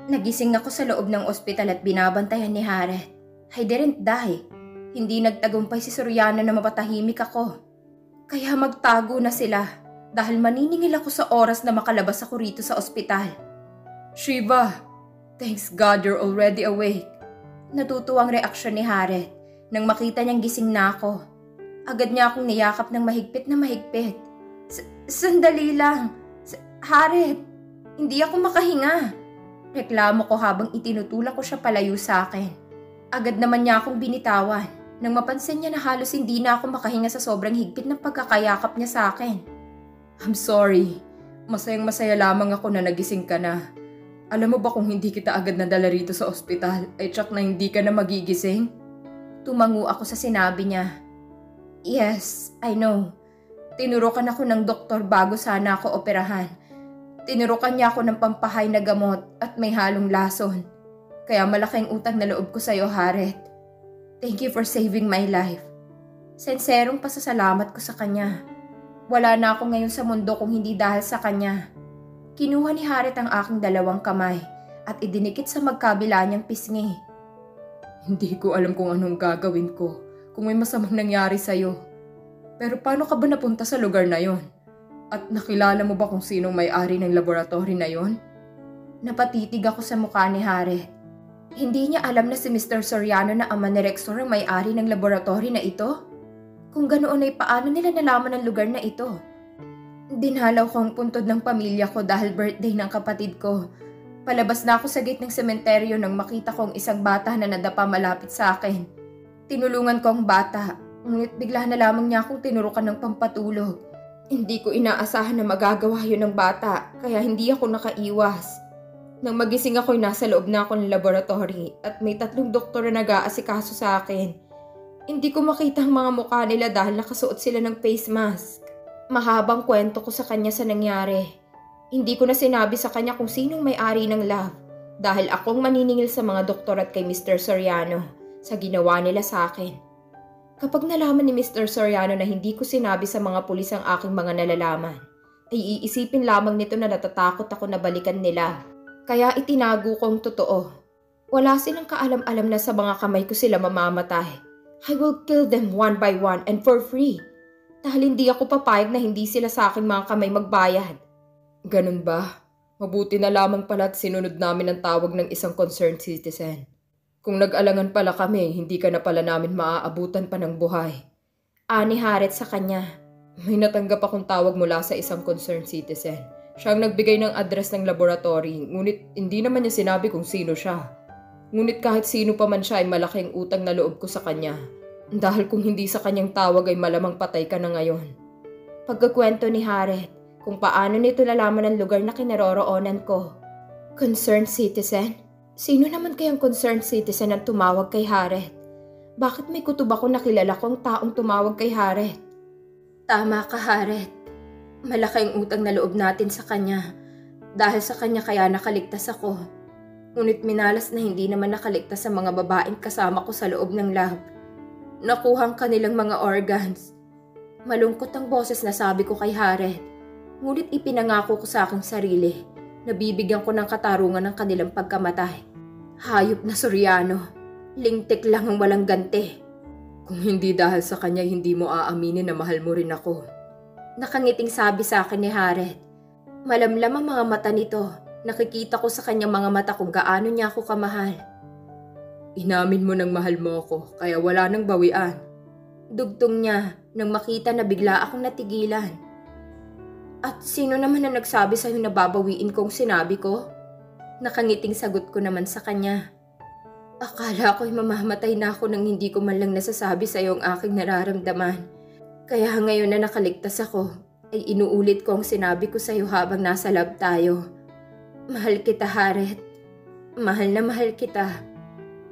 Nagising ako sa loob ng ospital at binabantayan ni Harriet. I didn't die. Hindi nagtagumpay si Soriano na mapatahimik ako. Kaya magtago na sila dahil maniningil ako sa oras na makalabas ako rito sa ospital. Shiva, thanks God you're already awake. Natutuwang reaksyon ni Harriet nang makita niyang gising na ako. Agad niya akong niyakap ng mahigpit na mahigpit. Sandali lang. Harriet, hindi ako makahinga. Reklamo ko habang itinutulak ko siya palayo sa akin. Agad naman niya akong binitawan nang mapansin niya na halos hindi na ako makahinga sa sobrang higpit ng pagkakayakap niya sa akin. I'm sorry. Masayang-masaya lamang ako na nagising ka na. Alam mo ba kung hindi kita agad nadala rito sa ospital, ay tsak na hindi ka na magigising? Tumango ako sa sinabi niya. Yes, I know. Tinurukan ako ng doktor bago sana ako operahan. Tinurukan niya ako ng pampahay na gamot at may halong lason. Kaya malaking utang na loob ko sa iyo, Harriet. Thank you for saving my life. Senserong pasasalamat ko sa kanya. Wala na ako ngayon sa mundo kung hindi dahil sa kanya. Kinuha ni Harriet ang aking dalawang kamay at idinikit sa magkabila niyang pisngi. Hindi ko alam kung anong gagawin ko kung may masamang nangyari sa iyo. Pero paano ka ba napunta sa lugar na yon? At nakilala mo ba kung sinong may-ari ng laboratory na yon? Napatitig ako sa mukha ni Harriet. Hindi niya alam na si Mr. Soriano na ama ni Rexor ang may-ari ng laboratory na ito? Kung ganoon ay paano nila nalaman ang lugar na ito? Dinalaw ko ang puntod ng pamilya ko dahil birthday ng kapatid ko. Palabas na ako sa gate ng sementeryo nang makita kong isang bata na nadapa malapit sa akin. Tinulungan ko ang bata, ngunit bigla na lamang niya akong tinurukan ng pampatulog. Hindi ko inaasahan na magagawa yun ng bata, kaya hindi ako nakaiwas. Nang magising ako'y nasa loob na ako ng laboratory at may 3 doktor na nag-aasikaso sa akin. Hindi ko makita ang mga mukha nila dahil nakasuot sila ng face mask. Mahabang kwento ko sa kanya sa nangyari. Hindi ko na sinabi sa kanya kung sinong may-ari ng lab dahil akong maniningil sa mga doktor at kay Mr. Soriano sa ginawa nila sa akin. Kapag nalaman ni Mr. Soriano na hindi ko sinabi sa mga pulis ang aking mga nalalaman, ay iisipin lamang nito na natatakot ako na balikan nila. Kaya itinago kong totoo. Wala silang kaalam-alam na sa mga kamay ko sila mamamatay. I will kill them one by one and for free. Dahil hindi ako papayag na hindi sila sa aking mga kamay magbayad. Ganun ba? Mabuti na lamang pala at sinunod namin ang tawag ng isang concerned citizen. Kung nag-alangan pala kami, hindi ka na pala namin maaabutan pa ng buhay. Ani Harriet sa kanya. May natanggap akong tawag mula sa isang concerned citizen. Siya ang nagbigay ng address ng laboratory, ngunit hindi naman niya sinabi kung sino siya. Ngunit kahit sino pa man siya ay malaking utang na loob ko sa kanya. Dahil kung hindi sa kanyang tawag ay malamang patay ka na ngayon. Pagkakwento ni Harriet kung paano nito nalaman ang lugar na kinaroroonan ko. Concerned citizen? Sino naman kayang concerned citizen ang tumawag kay Harriet? Bakit may kutob ako na kilala kong taong tumawag kay Harriet? Tama ka, Harriet. Malaking utang na loob natin sa kanya. Dahil sa kanya kaya nakaligtas ako. Ngunit minalas na hindi naman nakaligtas sa mga babaeng kasama ko sa loob ng lab. Nakuhang kanilang mga organs. Malungkot ang boses na sabi ko kay Harriet. Ngunit ipinangako ko sa aking sarili. Nabibigyan ko ng katarungan ng kanilang pagkamatay. Hayop na Soriano. Lingtik lang ang walang ganti. Kung hindi dahil sa kanya, hindi mo aaminin na mahal mo rin ako. Nakangiting sabi sa akin ni Harriet. Malamlam ang mga mata nito. Nakikita ko sa kanyang mga mata kung gaano niya ako kamahal. Inamin mo nang mahal mo ako, kaya wala nang bawian. Dugtong niya nang makita na bigla akong natigilan. At sino naman na nagsabi sa'yo na babawiin kong sinabi ko? Nakangiting sagot ko naman sa kanya. Akala ko'y mamamatay na ako nang hindi ko man lang nasasabi sa'yo ang aking nararamdaman. Kaya ngayon na nakaligtas ako, ay inuulit ko ang sinabi ko sa'yo habang nasa lab tayo. Mahal kita, Harriet. Mahal na mahal kita.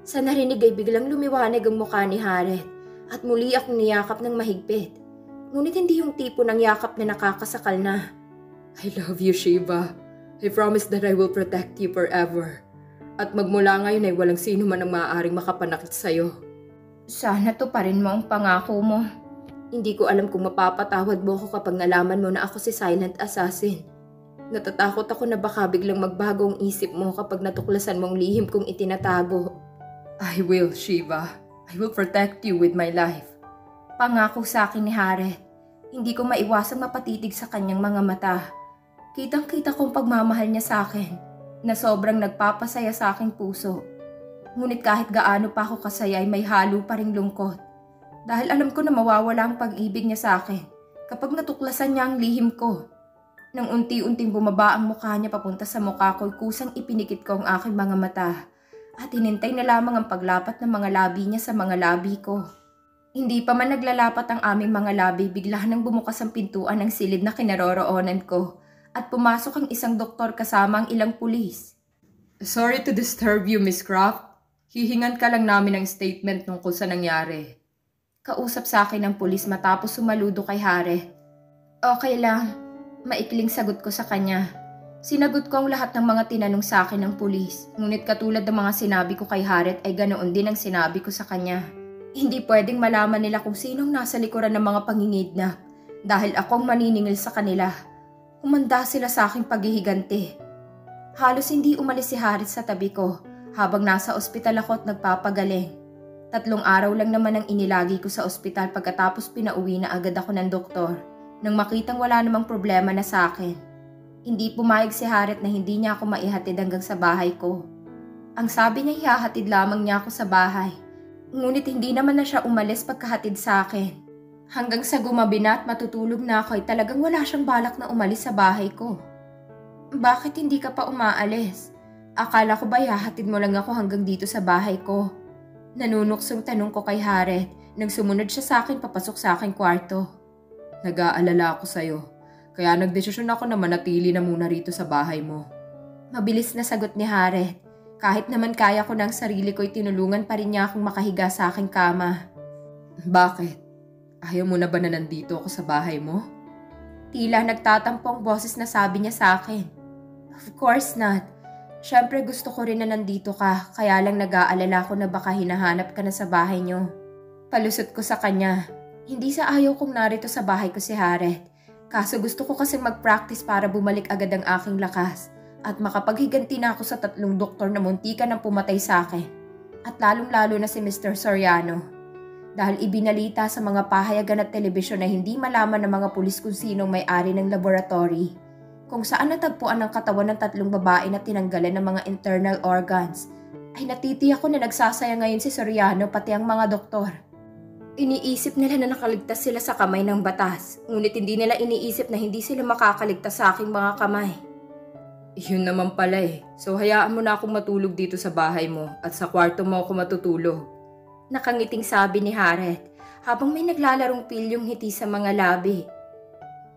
Sa narinig ay biglang lumiwanag ang mukha ni Harriet at muli akong niyakap ng mahigpit. Ngunit hindi yung tipo ng yakap na nakakasakal na. I love you, Shiva. I promise that I will protect you forever. At magmula ngayon ay walang sino man ang maaaring makapanakit sa'yo. Sana to pa rin mo ang pangako mo. Hindi ko alam kung mapapatawad mo ako kapag nalaman mo na ako si Silent Assassin. Natatakot ako na baka biglang magbago ang isip mo kapag natuklasan mong lihim kong itinatago. I will, Shiva. I will protect you with my life. Pangako sa akin ni Harriet. Hindi ko maiwasang mapatitig sa kanyang mga mata. Kitang-kita kong pagmamahal niya sa akin na sobrang nagpapasaya sa aking puso. Ngunit kahit gaano pa ako kasaya ay may halo pa ring lungkot. Dahil alam ko na mawawala ang pag-ibig niya sa akin kapag natuklasan niya ang lihim ko. Nang unti-unting bumaba ang mukha niya papunta sa mukha ko'y kusang ipinikit ko ang aking mga mata at hinintay na lamang ang paglapat ng mga labi niya sa mga labi ko. Hindi pa man naglalapat ang aming mga labi, bigla nang bumukas ang pintuan ng silid na kinaroroonan ko at pumasok ang isang doktor kasama ang ilang pulis. Sorry to disturb you, Miss Croft. Hihingan ka lang namin ng statement tungkol sa nangyari. Kausap sa akin ng pulis matapos sumaludo kay Harriet. Okay lang. Maikling sagot ko sa kanya. Sinagot ko ang lahat ng mga tinanong sa akin ng pulis. Ngunit katulad ng mga sinabi ko kay Harriet ay ganoon din ang sinabi ko sa kanya. Hindi pwedeng malaman nila kung sinong nasa likuran ng mga pangingidnap dahil akong maniningil sa kanila. Humanda sila sa aking paghihiganti. Halos hindi umalis si Harriet sa tabi ko habang nasa ospital ako at nagpapagaling. 3 araw lang naman ang inilagi ko sa ospital pagkatapos pinauwi na agad ako ng doktor. Nang makitang wala namang problema na sa akin. Hindi pumayag si Harriet na hindi niya ako maihatid hanggang sa bahay ko. Ang sabi niya ihahatid lamang niya ako sa bahay. Ngunit hindi naman na siya umalis pagkahatid sa akin. Hanggang sa gumabi na at matutulog na ako ay talagang wala siyang balak na umalis sa bahay ko. Bakit hindi ka pa umaalis? Akala ko ba ihahatid mo lang ako hanggang dito sa bahay ko? Nanunuksong tanong ko kay Harriet nang sumunod siya sa akin papasok sa aking kwarto. Nag-aalala ako sa'yo, kaya nagdesisyon ako na manatili na muna rito sa bahay mo. Mabilis na sagot ni Harriet. Kahit naman kaya ko ng sarili ko'y tinulungan pa rin niya akong makahiga sa aking kama. Bakit? Ayaw mo na ba na nandito ako sa bahay mo? Tila nagtatampo ang boses na sabi niya sa akin. Of course not. Siyempre gusto ko rin na nandito ka, kaya lang nag-aalala ko na baka hinahanap ka na sa bahay niyo. Palusot ko sa kanya. Hindi sa ayaw kong narito sa bahay ko si Harriet. Kaso gusto ko kasi mag-practice para bumalik agad ang aking lakas at makapaghiganti na ako sa 3 doktor na muntikan ng pumatay sa akin. At lalong-lalo na si Mr. Soriano. Dahil ibinalita sa mga pahayagan at telebisyon na hindi malaman ng mga pulis kung sinong may-ari ng laboratory. Kung saan natagpuan ang katawan ng 3 babae na tinanggalan ng mga internal organs. Ay natitiyak ko na nagsasaya ngayon si Soriano pati ang mga doktor. Iniisip nila na nakaligtas sila sa kamay ng batas, ngunit hindi nila iniisip na hindi sila makakaligtas sa aking mga kamay. Yun naman pala eh. So hayaan mo na akong matulog dito sa bahay mo at sa kwarto mo ako matutulog. Nakangiting sabi ni Harriet habang may naglalarong pilyong ngiti sa mga labi.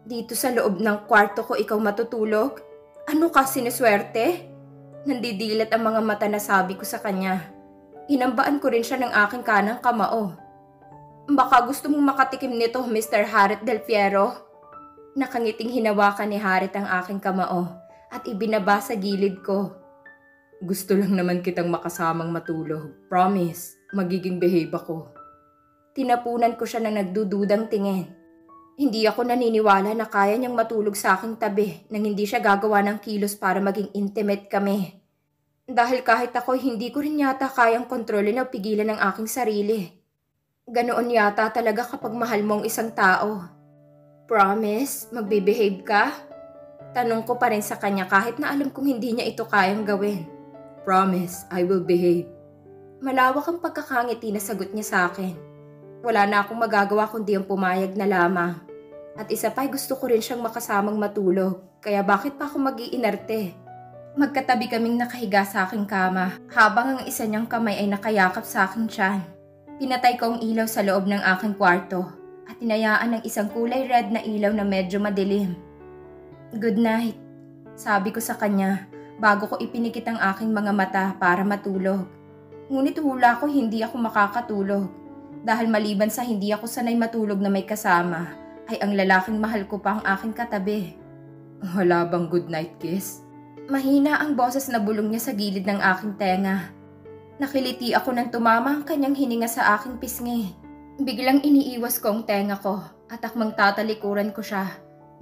Dito sa loob ng kwarto ko ikaw matutulog? Ano ka, sinuswerte? Nandidilat ang mga mata na sabi ko sa kanya. Inambaan ko rin siya ng aking kanang kamao. Baka gusto mong makatikim nito, Mr. Harriet Del Fierro? Nakangiting hinawakan ni Harriet ang aking kamao at ibinaba sa gilid ko. Gusto lang naman kitang makasamang matulog. Promise, magiging behave ako. Tinapunan ko siya ng nagdududang tingin. Hindi ako naniniwala na kaya niyang matulog sa aking tabi nang hindi siya gagawa ng kilos para maging intimate kami. Dahil kahit ako hindi ko rin yata kayang kontrolin o pigilan ang aking sarili. Ganoon yata talaga kapag mahal mo ang isang tao. Promise, magbe-behave ka? Tanong ko pa rin sa kanya kahit na alam kong hindi niya ito kayang gawin. Promise, I will behave. Malawak ang pagkakangiti na sagot niya sa akin. Wala na akong magagawa kundi ang pumayag na lamang. At isa pa'y gusto ko rin siyang makasamang matulog, kaya bakit pa ako mag-iinarte? Magkatabi kaming nakahiga sa aking kama habang ang isa niyang kamay ay nakayakap sa aking tiyan. Pinatay ko ang ilaw sa loob ng aking kwarto at tinayaan ng isang kulay red na ilaw na medyo madilim. Good night, sabi ko sa kanya bago ko ipinikit ang aking mga mata para matulog. Ngunit hula ko hindi ako makakatulog dahil maliban sa hindi ako sanay matulog na may kasama ay ang lalaking mahal ko pa ang aking katabi. Wala bang good night kiss? Mahina ang boses na bulong niya sa gilid ng aking tenga. Nakiliti ako nang tumama ang kanyang hininga sa aking pisngi. Biglang iniiwas ko ang tenga ko at akmang tatalikuran ko siya.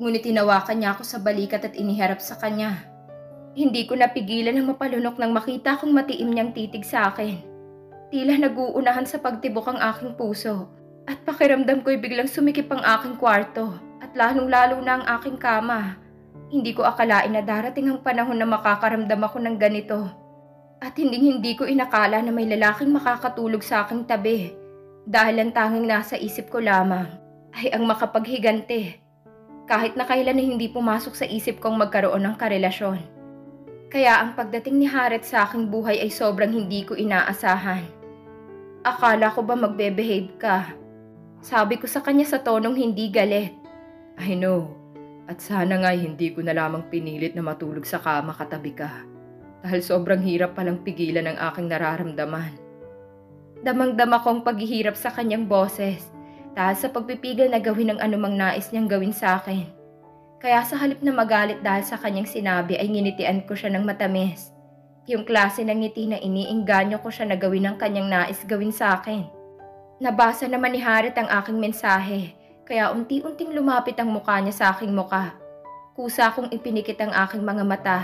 Ngunit tinawakan niya ako sa balikat at iniharap sa kanya. Hindi ko napigilan ang mapalunok nang makita kong matiim niyang titig sa akin. Tila nag-uunahan sa pagtibok ang aking puso at pakiramdam ko'y biglang sumikip ang aking kwarto at lalong-lalo na ang aking kama. Hindi ko akalain na darating ang panahon na makakaramdam ako ng ganito. At hindi ko inakala na may lalaking makakatulog sa aking tabi dahil ang tanging nasa isip ko lamang ay ang makapaghigante. Kahit na kailan na hindi pumasok sa isip kong magkaroon ng karelasyon. Kaya ang pagdating ni Harriet sa aking buhay ay sobrang hindi ko inaasahan. Akala ko ba magbe-behave ka? Sabi ko sa kanya sa tonong hindi galit. I know. At sana nga'y hindi ko na lamang pinilit na matulog sa kama katabi ka. Dahil sobrang hirap palang pigilan ang aking nararamdaman. Damang-dama kong paghihirap sa kanyang boses dahil sa pagpipigil na gawin ang anumang nais niyang gawin sa akin. Kaya sa halip na magalit dahil sa kanyang sinabi ay nginitian ko siya ng matamis. Yung klase ng ngiti na iniingganyo ko siya na gawin ang kanyang nais gawin sa akin. Nabasa naman ni Harriet ang aking mensahe, kaya unti-unting lumapit ang mukha niya sa aking muka. Kusa kong ipinikit ang aking mga mata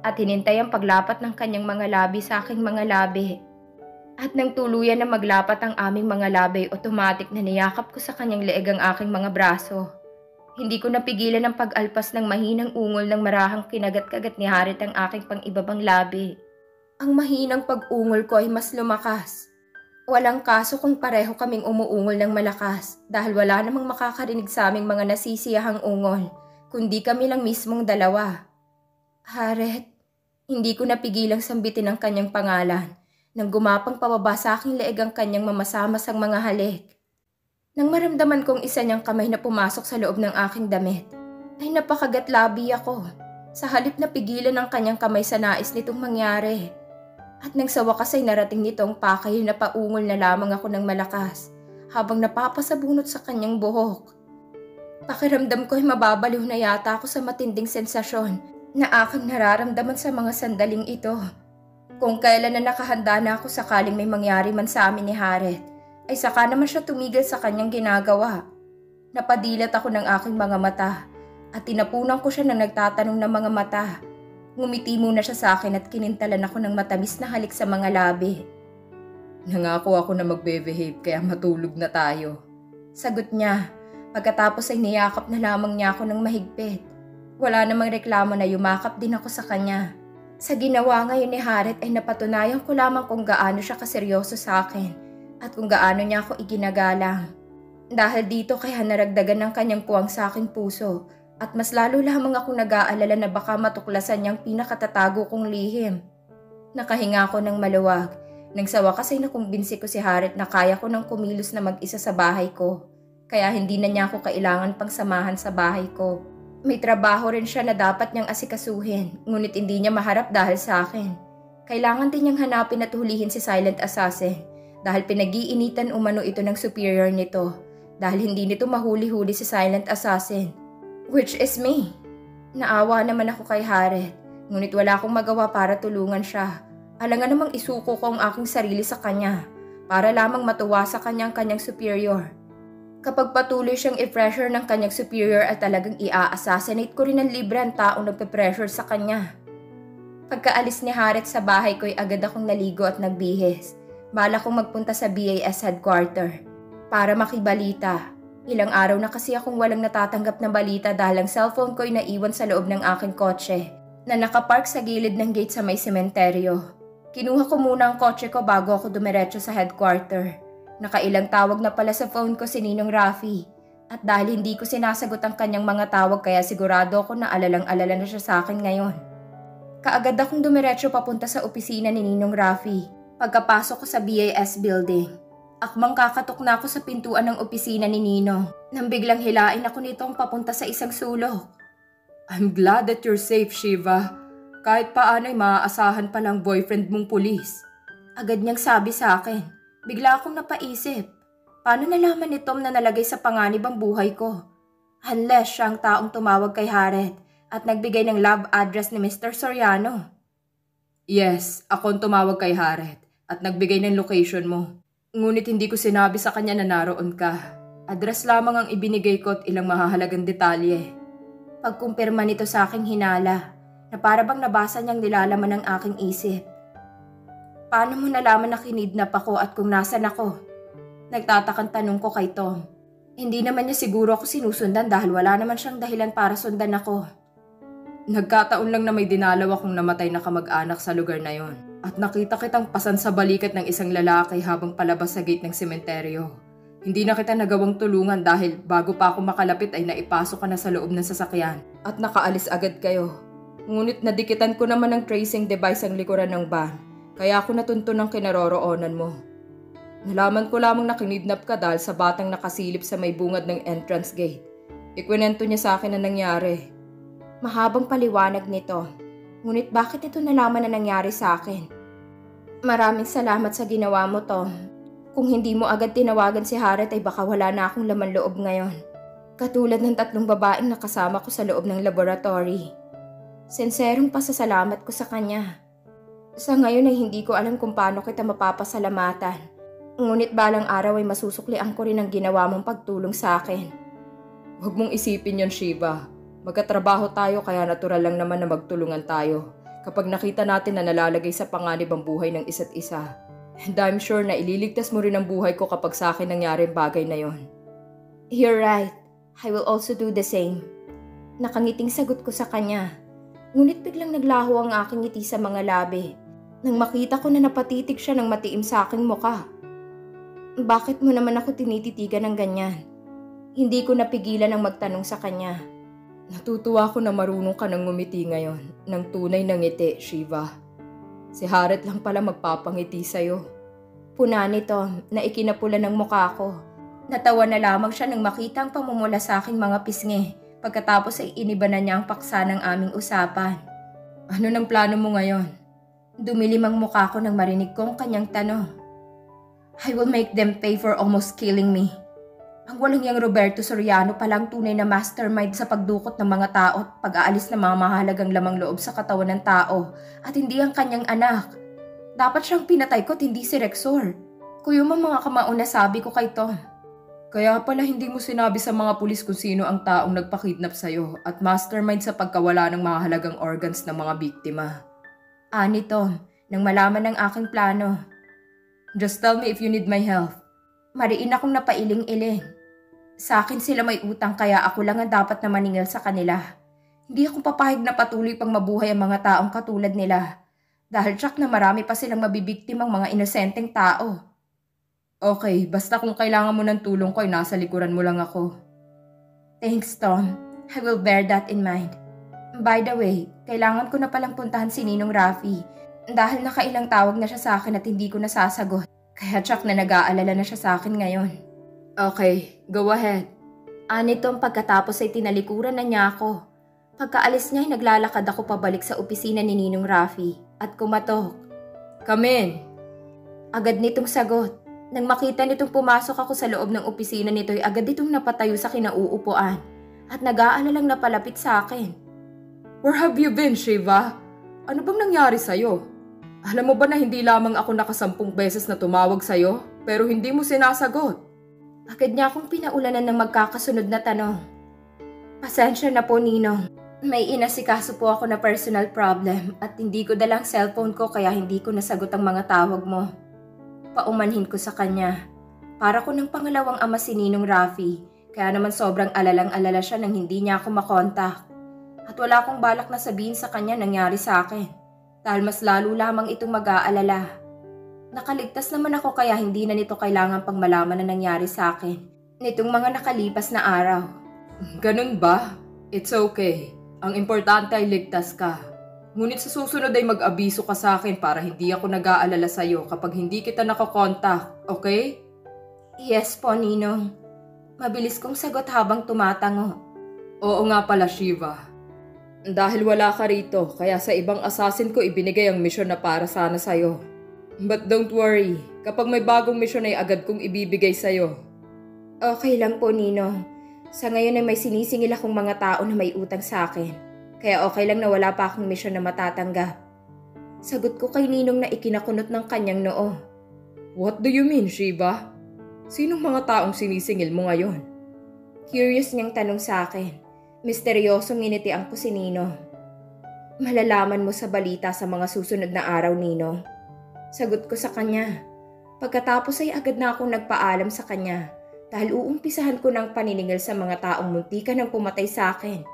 at hinintay ang paglapat ng kanyang mga labi sa aking mga labi. At nang tuluyan na maglapat ang aming mga labi, otomatik na niyakap ko sa kanyang leeg ang aking mga braso. Hindi ko napigilan ang pag-alpas ng mahinang ungol ng marahang kinagat-kagat ni Harriet ang aking pang-ibabang labi. Ang mahinang pag-ungol ko ay mas lumakas. Walang kaso kung pareho kaming umuungol ng malakas dahil wala namang makakarinig sa aming mga nasisiyahang ungol, kundi kami lang mismong dalawa. Harriet, hindi ko napigilang sambitin ang kanyang pangalan nang gumapang pababa sa aking leeg ang kanyang mamasamasang mga halik. Nang maramdaman kong isa niyang kamay na pumasok sa loob ng aking damit, ay napakagat-labi ako. Sa halip na pigilan ang kanyang kamay sa nais nitong mangyari. At nang sa wakas ay narating nitong pakay na paungol na lamang ako ng malakas habang napapasabunot sa kanyang buhok. Pakiramdam ko ay mababaliw na yata ako sa matinding sensasyon na aking nararamdaman sa mga sandaling ito. Kung kailan na nakahanda na ako sakaling may mangyari man sa amin ni Harriet, ay saka naman siya tumigil sa kanyang ginagawa. Napadilat ako ng aking mga mata at tinapunan ko siya ng nagtatanong ng mga mata. Ngumiti muna siya sa akin at kinintalan ako ng matamis na halik sa mga labi. Nangako ako na magbe-behave kaya matulog na tayo. Sagot niya. Pagkatapos ay niyakap na lamang niya ako ng mahigpit. Wala namang reklamo na yumakap din ako sa kanya. Sa ginawa ngayon ni Harriet ay napatunayan ko lamang kung gaano siya kaseryoso sa akin at kung gaano niya ako iginagalang. Dahil dito kaya naragdagan ng kanyang puwang sa aking puso at mas lalo lamang akong nag-aalala na baka matuklasan niyang pinakatatago kong lihim. Nakahinga ko ng maluwag nang sa wakas ay nakumbinsi ko si Harriet na kaya ko nang kumilos na mag-isa sa bahay ko. Kaya hindi na niya ako kailangan pang samahan sa bahay ko. May trabaho rin siya na dapat niyang asikasuhin, ngunit hindi niya maharap dahil sa akin. Kailangan din niyang hanapin at hulihin si Silent Assassin dahil pinag-iinitan umano ito ng superior nito dahil hindi nito mahuli-huli si Silent Assassin, which is me. Naawa naman ako kay Harriet, ngunit wala akong magawa para tulungan siya. Alangan namang isuko ko ang aking sarili sa kanya para lamang matuwa sa kanyang superior. Kapag patuloy siyang i-pressure ng kanyang superior at talagang i-assassinate ko rin ng libre ang taong nagpe-pressure sa kanya. Pagkaalis ni Harriet sa bahay ko ay agad akong naligo at nagbihis. Bala kong magpunta sa BAS headquarter para makibalita. Ilang araw na kasi akong walang natatanggap na balita dahil ang cellphone ko ay naiwan sa loob ng aking kotse na nakapark sa gilid ng gate sa may sementeryo. Kinuha ko muna ang kotse ko bago ako dumiretso sa headquarter. Nakailang tawag na pala sa phone ko si Ninong Rafi at dahil hindi ko sinasagot ang kanyang mga tawag kaya sigurado ako na alalang-alala na siya sa akin ngayon. Kaagad akong dumiretso papunta sa opisina ni Ninong Rafi. Pagkapasok ko sa BAS building, akmang kakatok na ako sa pintuan ng opisina ni Ninong nang biglang hilain ako nitong papunta sa isang sulok. I'm glad that you're safe, Shiva. Kahit paano ay maaasahan pa ng boyfriend mong pulis. Agad niyang sabi sa akin. Bigla akong napaisip. Paano nalaman ni Tom na nalagay sa panganib ang buhay ko? Unless siya ang taong tumawag kay Harriet at nagbigay ng lab address ni Mr. Soriano. Yes, ako ang tumawag kay Harriet at nagbigay ng location mo. Ngunit hindi ko sinabi sa kanya na naroon ka. Address lamang ang ibinigay ko at ilang mahahalagang detalye. Pagkumpirma nito sa aking hinala na para bang nabasa niyang nilalaman ng aking isip. Paano mo nalaman na kinidnap ako at kung nasan ako? Nagtatakang tanong ko kay Tom. Hindi naman niya siguro ako sinusundan dahil wala naman siyang dahilan para sundan ako. Nagkataon lang na may dinalaw akong namatay na kamag-anak sa lugar na yon. At nakita kitang pasan sa balikat ng isang lalaki habang palabas sa gate ng sementeryo. Hindi na kita nagawang tulungan dahil bago pa ako makalapit ay naipasok ka na sa loob ng sasakyan. At nakaalis agad kayo. Ngunit nadikitan ko naman ng tracing device ang likuran ng van. Kaya ako natunto ng kinaroroonan mo. Nalaman ko lamang na kinidnap ka dahil sa batang nakasilip sa may bungad ng entrance gate. Ikwento niya sa akin na nangyari. Mahabang paliwanag nito. Ngunit bakit ito nalaman na nangyari sa akin? Maraming salamat sa ginawa mo, Tom. Kung hindi mo agad tinawagan si Harriet ay baka wala na akong laman loob ngayon. Katulad ng 3 babaeng nakasama ko sa loob ng laboratory. Sinserong pasasalamat ko sa kanya. Sa ngayon ay hindi ko alam kung paano kita mapapasalamatan. Ngunit balang araw ay masusuklian ko rin ang ginawa mong pagtulong sa akin. Huwag mong isipin yon, Shiva. Magkatrabaho tayo kaya natural lang naman na magtulungan tayo kapag nakita natin na nalalagay sa panganib ang buhay ng isa't isa. And I'm sure na ililigtas mo rin ang buhay ko kapag sa akin nangyari ang bagay na yon. You're right. I will also do the same. Nakangiting sagot ko sa kanya. Ngunit biglang naglaho ang aking ngiti sa mga labi nang makita ko na napatitig siya ng matiim sa aking muka. Bakit mo naman ako tinititigan ng ganyan? Hindi ko napigilan ang magtanong sa kanya. Natutuwa ko na marunong ka nang ngumiti ngayon ng tunay na ngiti, Shiva. Si Harriet lang pala magpapangiti sa'yo. Puna nito na ikinapula ng mukha ko. Natawa na lamang siya nang makita ang pamumula sa aking mga pisngi. Pagkatapos ay iniba na niya ang paksa ng aming usapan. Ano nang plano mo ngayon? Dumilim ang mukha ko nang marinig ko ang kanyang tanong. I will make them pay for almost killing me. Ang walang yang Roberto Soriano palang tunay na mastermind sa pagdukot ng mga tao at pag-aalis ng mga mahalagang lamang loob sa katawan ng tao at hindi ang kanyang anak. Dapat siyang pinatay ko't hindi si Rexor. Kuyuma mga kamaon na sabi ko kay Tom. Kaya pala hindi mo sinabi sa mga pulis kung sino ang taong nagpakidnap sa'yo at mastermind sa pagkawala ng mahalagang organs ng mga biktima. Ani Tom, nang malaman ng aking plano. Just tell me if you need my help. Mariin akong napailing-iling. Sa akin sila may utang kaya ako lang ang dapat na maningil sa kanila. Hindi ako papahig na patuloy pang mabuhay ang mga taong katulad nila. Dahil tsak na marami pa silang mabibiktimang mga inosenteng tao. Okay, basta kung kailangan mo ng tulong ko ay nasa likuran mo lang ako. Thanks, Tom. I will bear that in mind. By the way, kailangan ko na palang puntahan si Ninong Rafi. Dahil nakailang tawag na siya sa akin at hindi ko nasasagot. Kaya tsak na nag-aalala na siya sa akin ngayon. Okay, go ahead. Anitong pagkatapos ay tinalikuran na niya ako. Pagkaalis niya ay naglalakad ako pabalik sa opisina ni Ninong Rafi at kumatok. Come in. Agad nitong sagot. Nang makita nitong pumasok ako sa loob ng opisina nito ay agad itong napatayo sa kinauupuan at nag-aalalang napalapit sa akin. Where have you been, Shiva? Ano bang nangyari sa'yo? Alam mo ba na hindi lamang ako nakasampung beses na tumawag sa'yo, pero hindi mo sinasagot? Agad niya akong pinaulanan ng magkakasunod na tanong. Pasensya na po, Ninong. May inasikaso po ako na personal problem at hindi ko dalang cellphone ko kaya hindi ko nasagot ang mga tawag mo. Paumanhin ko sa kanya. Para ko ng pangalawang ama si Ninong Rafi, kaya naman sobrang alalang-alala siya nang hindi niya ako makontak. At wala akong balak na sabihin sa kanya nangyari sa akin. Dahil mas lalo lamang itong mag-aalala. Nakaligtas naman ako kaya hindi na nito kailangan pang malaman na nangyari sa akin nitong mga nakalipas na araw. Ganun ba? It's okay. Ang importante ay ligtas ka. Ngunit sa susunod ay mag-abiso ka sa akin para hindi ako nag-aalala sa'yo kapag hindi kita nakakontak, okay? Yes po, Ninong. Mabilis kong sagot habang tumatango. Oo nga pala, Shiva. Dahil wala ka rito, kaya sa ibang assassin ko ibinigay ang misyon na para sana sa'yo. But don't worry, kapag may bagong misyon ay agad kong ibibigay sa'yo. Okay lang po, Ninong. Sa ngayon ay may sinisingil akong mga tao na may utang sa akin. Kaya okay lang na wala pa akong misyon na matatanggap. Sagot ko kay Ninong na ikinakunot ng kanyang noo. What do you mean, Shiva? Sinong mga taong sinisingil mo ngayon? Curious niyang tanong sa akin. Misteryosong nginitian ko si Nino. Malalaman mo sa balita sa mga susunod na araw, Nino. Sagot ko sa kanya. Pagkatapos ay agad na akong nagpaalam sa kanya dahil uumpisahan ko ng paniningil sa mga taong muntikan ng pumatay sa akin.